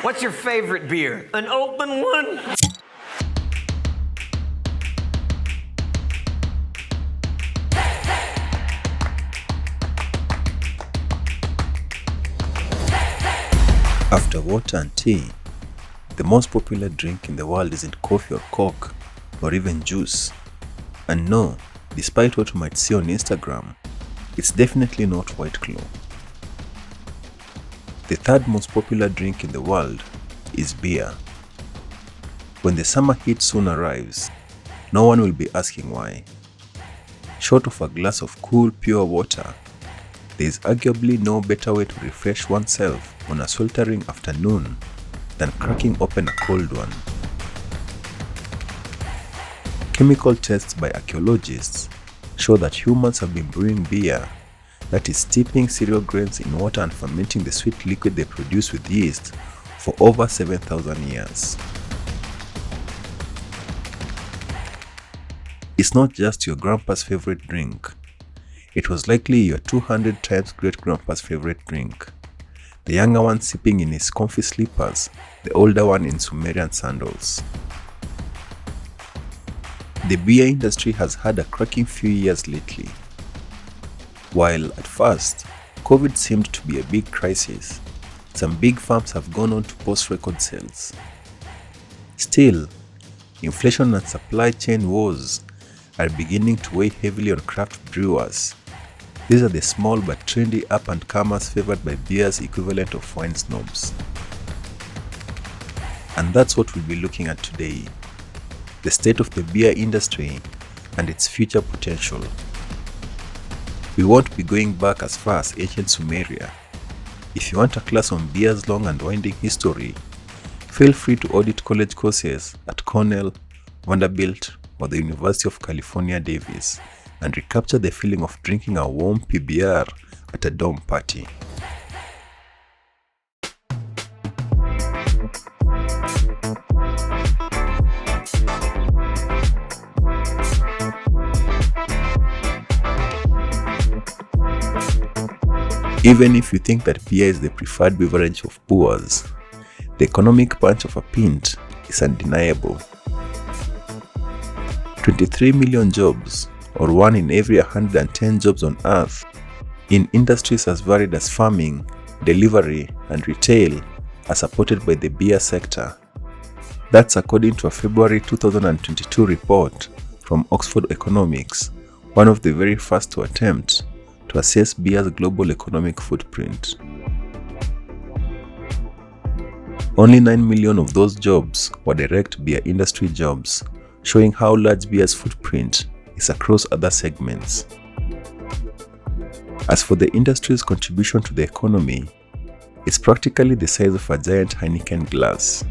What's your favorite beer? An open one? After water and tea, the most popular drink in the world isn't coffee or Coke, or even juice. And no, despite what you might see on Instagram, it's definitely not White Claw. The third most popular drink in the world is beer. When the summer heat soon arrives, no one will be asking why. Short of a glass of cool, pure water, there is arguably no better way to refresh oneself on a sweltering afternoon than cracking open a cold one. Chemical tests by archaeologists show that humans have been brewing beer, that is steeping cereal grains in water and fermenting the sweet liquid they produce with yeast, for over 7,000 years. It's not just your grandpa's favorite drink. It was likely your 200 times great-grandpa's favorite drink. The younger one sipping in his comfy slippers, the older one in Sumerian sandals. The beer industry has had a cracking few years lately. While at first, COVID seemed to be a big crisis, some big firms have gone on to post record sales. Still, inflation and supply chain woes are beginning to weigh heavily on craft brewers. These are the small but trendy up-and-comers favored by beer's equivalent of wine snobs. And that's what we'll be looking at today: the state of the beer industry and its future potential. We won't be going back as far as ancient Sumeria. If you want a class on beer's long and winding history, feel free to audit college courses at Cornell, Vanderbilt, or the University of California, Davis, and recapture the feeling of drinking a warm PBR at a dorm party. Even if you think that beer is the preferred beverage of poors, the economic punch of a pint is undeniable. 23 million jobs, or 1 in every 110 jobs on earth, in industries as varied as farming, delivery, and retail, are supported by the beer sector. That's according to a February 2022 report from Oxford Economics, one of the very first to attempt to assess beer's global economic footprint. Only 9 million of those jobs were direct beer industry jobs, showing how large beer's footprint is across other segments. As for the industry's contribution to the economy, it's practically the size of a giant Heineken glass.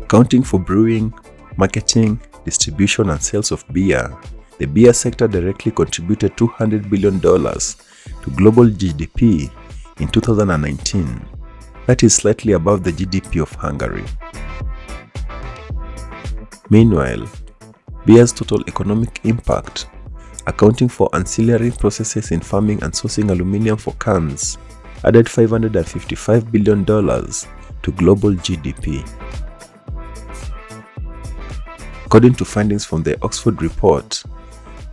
Accounting for brewing, marketing, distribution, and sales of beer, the beer sector directly contributed $200 billion to global GDP in 2019. That is slightly above the GDP of Hungary. Meanwhile, beer's total economic impact, accounting for ancillary processes in farming and sourcing aluminum for cans, added $555 billion to global GDP. According to findings from the Oxford report,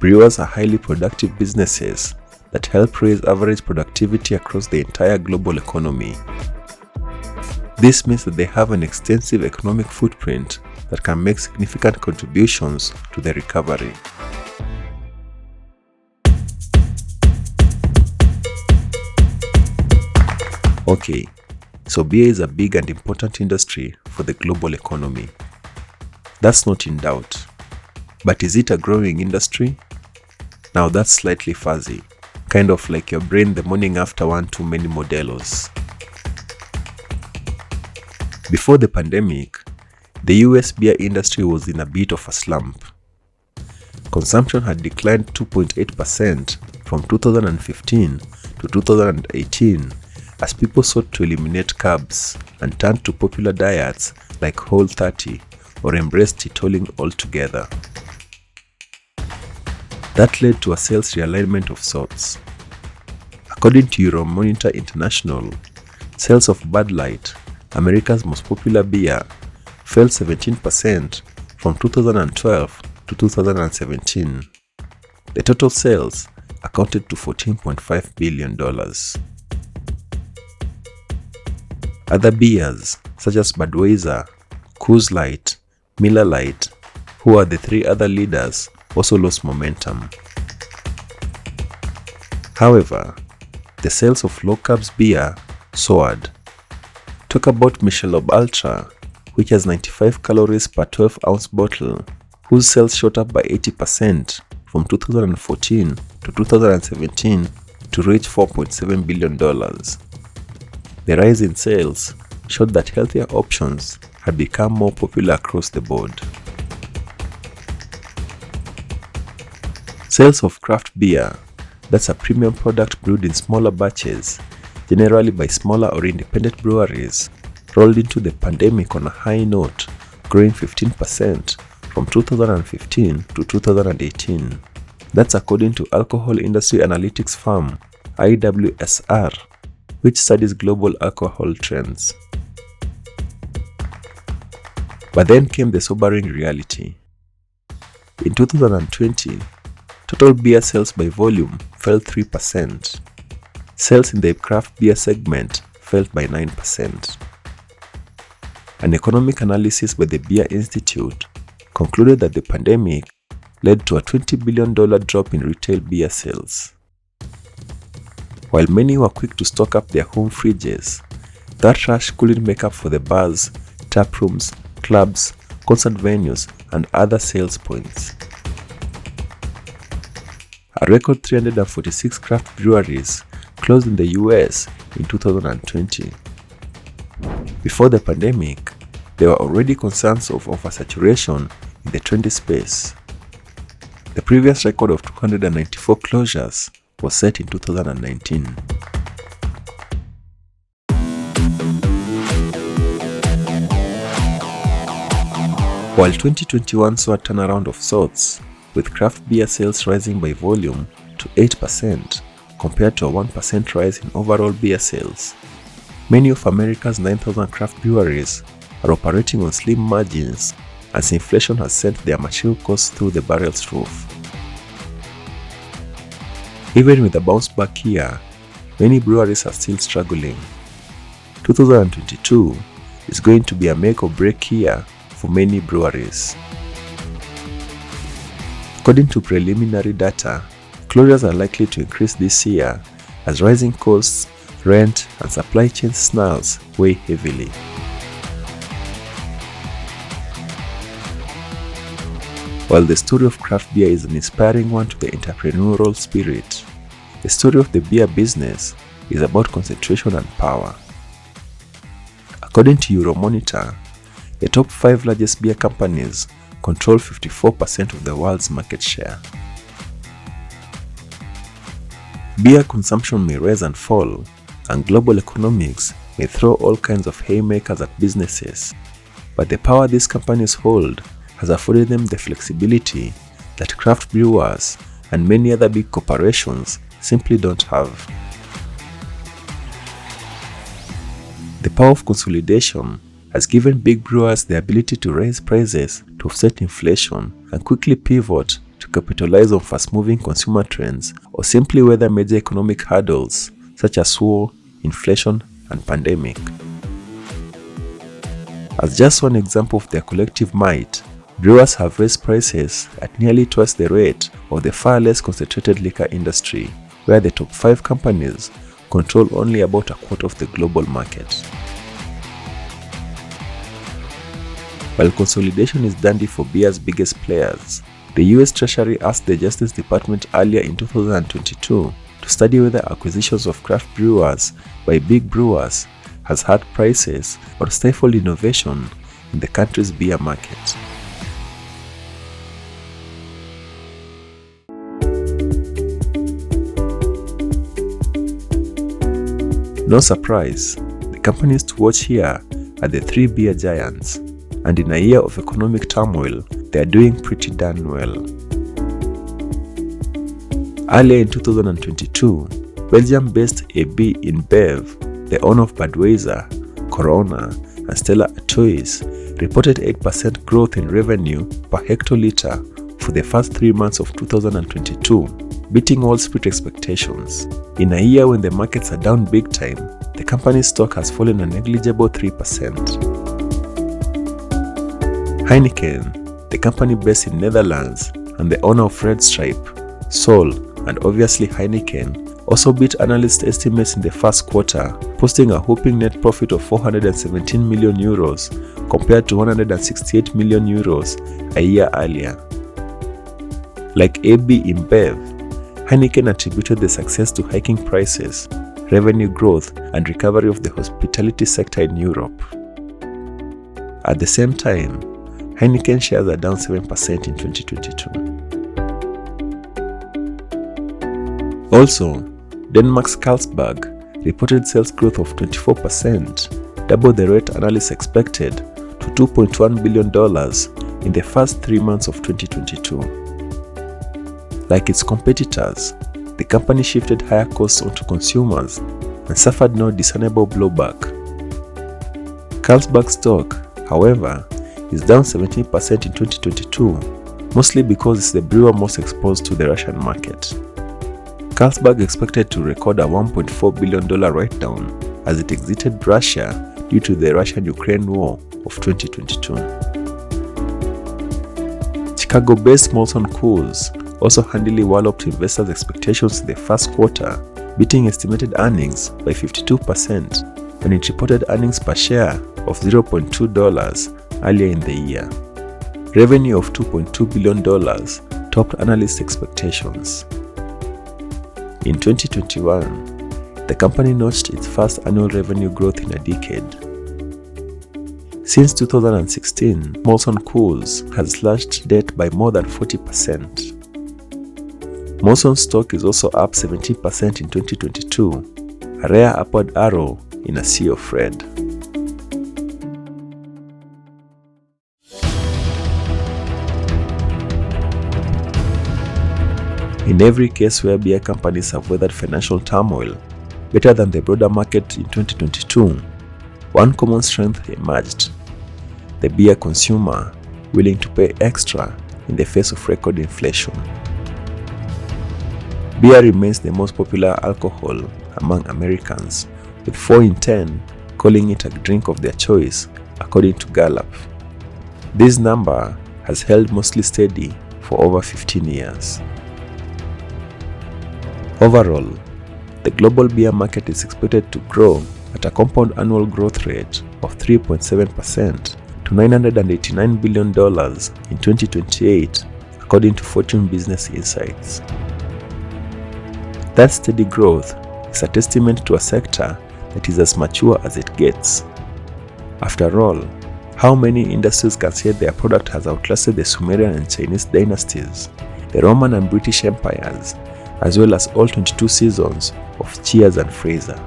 brewers are highly productive businesses that help raise average productivity across the entire global economy. This means that they have an extensive economic footprint that can make significant contributions to the recovery. Okay, so beer is a big and important industry for the global economy. That's not in doubt. But is it a growing industry? Now that's slightly fuzzy, kind of like your brain the morning after one too many Modelos. Before the pandemic, the US beer industry was in a bit of a slump. Consumption had declined 2.8% from 2015 to 2018 as people sought to eliminate carbs and turned to popular diets like Whole30 or embraced teetotaling altogether. That led to a sales realignment of sorts. According to Euromonitor International, sales of Bud Light, America's most popular beer, fell 17% from 2012 to 2017. The total sales accounted to $14.5 billion. Other beers, such as Budweiser, Coors Light, Miller Lite, who are the three other leaders, also lost momentum. However, the sales of low-carbs beer soared. Talk about Michelob Ultra, which has 95 calories per 12-ounce bottle, whose sales shot up by 80% from 2014 to 2017 to reach $4.7 billion. The rise in sales showed that healthier options had become more popular across the board. Sales of craft beer, that's a premium product brewed in smaller batches, generally by smaller or independent breweries, rolled into the pandemic on a high note, growing 15% from 2015 to 2018. That's according to alcohol industry analytics firm IWSR, which studies global alcohol trends. But then came the sobering reality. In 2020, total beer sales by volume fell 3%. Sales in the craft beer segment fell by 9%. An economic analysis by the Beer Institute concluded that the pandemic led to a $20 billion drop in retail beer sales. While many were quick to stock up their home fridges, that rush couldn't make up for the bars, tap rooms, clubs, concert venues, and other sales points. A record 346 craft breweries closed in the US in 2020. Before the pandemic, there were already concerns of oversaturation in the trendy space. The previous record of 294 closures was set in 2019. While 2021 saw a turnaround of sorts, with craft beer sales rising by volume to 8% compared to a 1% rise in overall beer sales, many of America's 9,000 craft breweries are operating on slim margins as inflation has sent their material costs through the barrel's roof. Even with a bounce back year, many breweries are still struggling. 2022 is going to be a make or break year for many breweries. According to preliminary data, closures are likely to increase this year as rising costs, rent, and supply chain snarls weigh heavily. While the story of craft beer is an inspiring one to the entrepreneurial spirit, the story of the beer business is about concentration and power. According to Euromonitor, the top 5 largest beer companies control 54% of the world's market share. Beer consumption may rise and fall, and global economics may throw all kinds of haymakers at businesses, but the power these companies hold has afforded them the flexibility that craft brewers and many other big corporations simply don't have. The power of consolidation has given big brewers the ability to raise prices to offset inflation and quickly pivot to capitalize on fast-moving consumer trends or simply weather major economic hurdles such as war, inflation, and pandemic. As just one example of their collective might, brewers have raised prices at nearly twice the rate of the far less concentrated liquor industry, where the top 5 companies control only about a quarter of the global market. While consolidation is dandy for beer's biggest players, the US Treasury asked the Justice Department earlier in 2022 to study whether acquisitions of craft brewers by big brewers has hurt prices or stifled innovation in the country's beer market. No surprise, the companies to watch here are the 3 beer giants, and in a year of economic turmoil, they are doing pretty darn well. Earlier in 2022, Belgium-based AB Inbev, the owner of Budweiser, Corona, and Stella Artois reported 8% growth in revenue per hectoliter for the first 3 months of 2022, beating Wall Street expectations. In a year when the markets are down big time, the company's stock has fallen a negligible 3%. Heineken, the company based in Netherlands and the owner of Red Stripe, Sol, and obviously Heineken, also beat analyst estimates in the first quarter, posting a whopping net profit of 417 million euros compared to 168 million euros a year earlier. Like AB Inbev, Heineken attributed the success to hiking prices, revenue growth, and recovery of the hospitality sector in Europe. At the same time, Heineken shares are down 7% in 2022. Also, Denmark's Carlsberg reported sales growth of 24%, double the rate analysts expected, to $2.1 billion in the first 3 months of 2022. Like its competitors, the company shifted higher costs onto consumers and suffered no discernible blowback. Carlsberg stock, however, is down 17% in 2022, mostly because it's the brewer most exposed to the Russian market. Carlsberg expected to record a $1.4 billion write-down as it exited Russia due to the Russian-Ukraine war of 2022. Chicago-based Molson Coors also handily walloped investors' expectations in the first quarter, beating estimated earnings by 52% when it reported earnings per share of $0.2 earlier in the year. Revenue of $2.2 billion topped analyst expectations. In 2021, the company notched its first annual revenue growth in a decade. Since 2016, Molson Coors has slashed debt by more than 40%. Molson's stock is also up 17% in 2022, a rare upward arrow in a sea of red. In every case where beer companies have weathered financial turmoil better than the broader market in 2022, one common strength emerged: the beer consumer willing to pay extra in the face of record inflation. Beer remains the most popular alcohol among Americans, with 4 in 10 calling it a drink of their choice, according to Gallup. This number has held mostly steady for over 15 years. Overall, the global beer market is expected to grow at a compound annual growth rate of 3.7% to $989 billion in 2028, according to Fortune Business Insights. That steady growth is a testament to a sector that is as mature as it gets. After all, how many industries can say their product has outlasted the Sumerian and Chinese dynasties, the Roman and British empires, as well as all 22 seasons of Cheers and Fraser?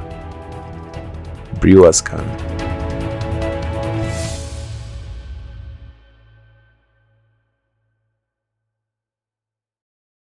Brewers can.